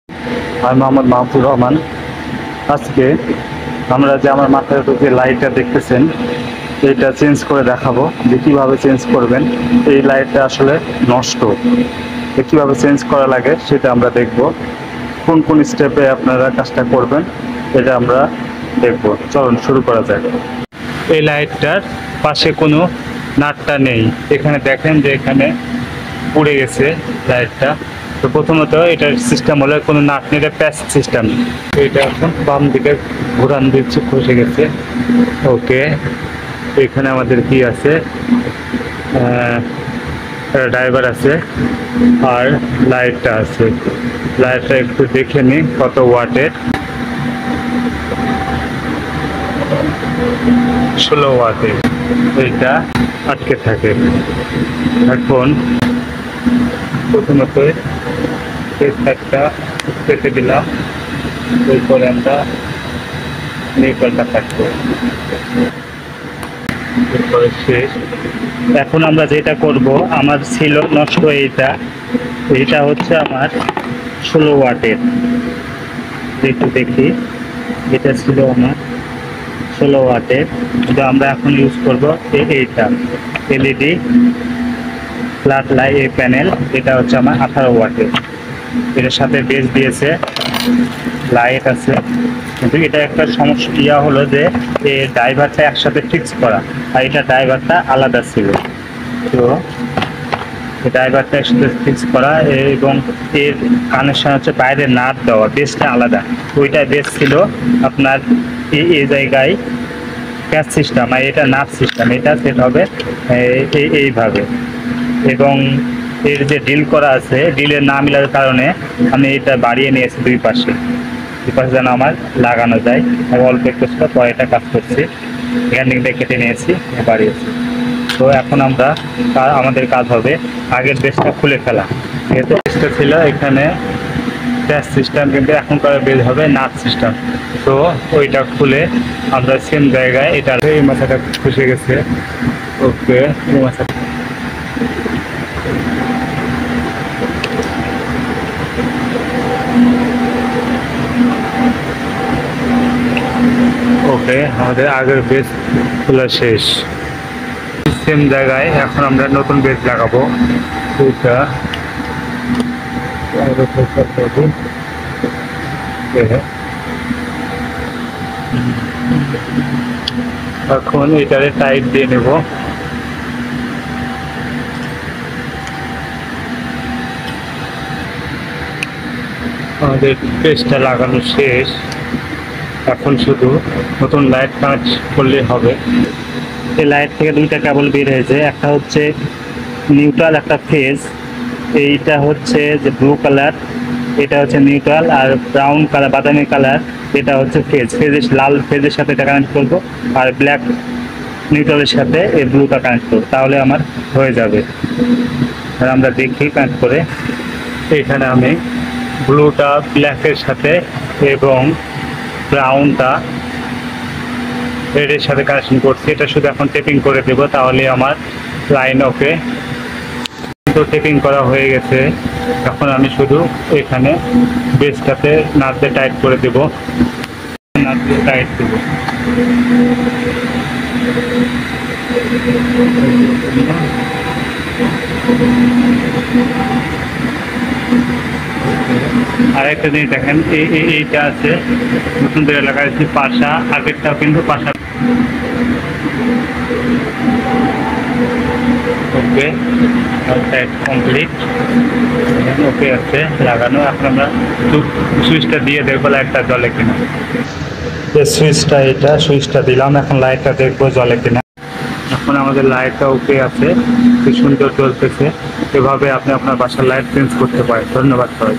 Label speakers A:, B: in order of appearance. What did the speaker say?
A: আমি মোহাম্মদ মাহফুজ রহমান। আজকে আমরা যে আমার মাথার উপর যে লাইটটা দেখতেছেন এইটা চেঞ্জ করে দেখাবো যে কীভাবে চেঞ্জ করবেন। এই লাইটটা আসলে নষ্ট, কীভাবে চেঞ্জ করা লাগে সেটা আমরা দেখব। কোন কোন স্টেপে আপনারা কাজটা করবেন এটা আমরা দেখব। চলুন শুরু করা যাক। এই লাইটটার পাশে কোনো নাটটা নেই, এখানে দেখেন যে এখানে পুড়ে গেছে লাইটটা। তো প্রথমত এটার সিস্টেম হলো কোনো নাট নেই, এটা প্যাচ সিস্টেম। এটা এখন বাম দিকে ঘোরান দিচ্ছে, খসে গেছে। ওকে, এখানে আমাদের কি আছে, ড্রাইভার আছে আর লাইটটা আছে। লাইটটা একটু দেখে নিই কত ওয়াটের। 16 ওয়াটের। এইটা আটকে থাকে। এখন প্রথমত একটা পেতে দিলাম, এরপরে আমরা নিউট্রালটা থাকবো, এরপরে শেষ। এখন আমরা যেটা করব, আমার ছিল নষ্ট এইটা হচ্ছে আমার 16 ওয়াটের। একটু দেখি, এটা ছিল আমার 16 ওয়াটের। কিন্তু আমরা এখন ইউজ করব এইটা এলইডি ফ্ল্যাট লাইট প্যানেল। এটা হচ্ছে আমার 18 ওয়াটের। এটার সাথে বেস দিয়েছে, লাইট আছে। কিন্তু এটা একটা সমস্যা হলো যে এই ড্রাইভারটা একসাথে ফিক্স করা, আর এটা ড্রাইভারটা আলাদা ছিল। তো ড্রাইভারটা একসাথে ফিক্স করা এবং এর কানেকশন হচ্ছে বাইরে নাট দেওয়া, বেসটা আলাদা। ওইটা বেস ছিল আপনার এই জায়গায় ক্যাচ সিস্টেম, আর এটা নাট সিস্টেম। এটা সেট হবে এইভাবে। এবং এর যে ডিল করা আছে, ডিলের না মিলার কারণে আমি এটা বাড়িয়ে নিয়েছি দুই পাশে যেন আমার লাগানো যায়। আমি অল্প একটু পরে এটা কাজ করছি, গ্যান্ডিংটা কেটে নিয়েছি, বাড়িয়েছি। তো এখন আমাদের কাজ হবে আগের বেসটা খুলে ফেলা। যেহেতু বেসটা ছিল এখানে ক্যাচ সিস্টেম, কিন্তু এখনকার বেস হবে নাট সিস্টেম। তো ওইটা খুলে আমরা সেম জায়গায় এটা, এই মাথাটা খুশে গেছে। ওকে, এই মাথা ওকে, আমাদের আগের বেস খোলা শেষ। সেম জায়গায় এখন আমরা নতুন বেস লাগাবো। এটা এখন এটারে টাইট দিয়ে নেব। আমাদের বেসটা লাগানো শেষ, এখন শুধু নতুন লাইট কানেক্ট করলে হবে। এই লাইট থেকে দুইটা কেবল বের হয়েছে, একটা হচ্ছে নিউট্রাল, একটা ফেজ। এইটা হচ্ছে যে ব্লু কালার, এটা হচ্ছে নিউট্রাল, আর ব্রাউন কালার বাদামি কালার এটা হচ্ছে ফেজের লাল ফেজের সাথে এটা কানেক্ট করবো, আর ব্ল্যাক নিউট্রালের সাথে এই ব্লুটা কানেক্ট করবো, তাহলে আমার হয়ে যাবে। আর আমরা দেখি কানেক্ট করে, এখানে আমি ব্লুটা ব্ল্যাকের সাথে এবং ব্রাউনটা রেডের সাথে কানেকশন করছি। এটা শুধু এখন টেপিং করে দেব, তাহলে আমার লাইন ওকে। তো টেপিং করা হয়ে গেছে, এখন আমি শুধু এখানে বেসটাতে নাট দিয়ে টাইট করে দেব, নাট দিয়ে টাইট দেব। আর একটা জিনিস দেখেন, এইটা আছে নতুন করে লাগাইছি পাশা, আগেরটাও কিন্তু পাশা। ওকে, কমপ্লিট, ওকে আছে লাগানো। এখন আমরা সুইচটা দিয়ে দেখবো লাইটটা জ্বলে কিনা। সুইচটা, এটা সুইচটা দিলাম, এখন লাইটটা দেখবো জ্বলে কিনা। এখন আমাদের লাইটটা ওকে আছে, কি সুন্দর জ্বলতেছে। এভাবে আপনি আপনার বাসার লাইট চেঞ্জ করতে পারেন। ধন্যবাদ সবাই।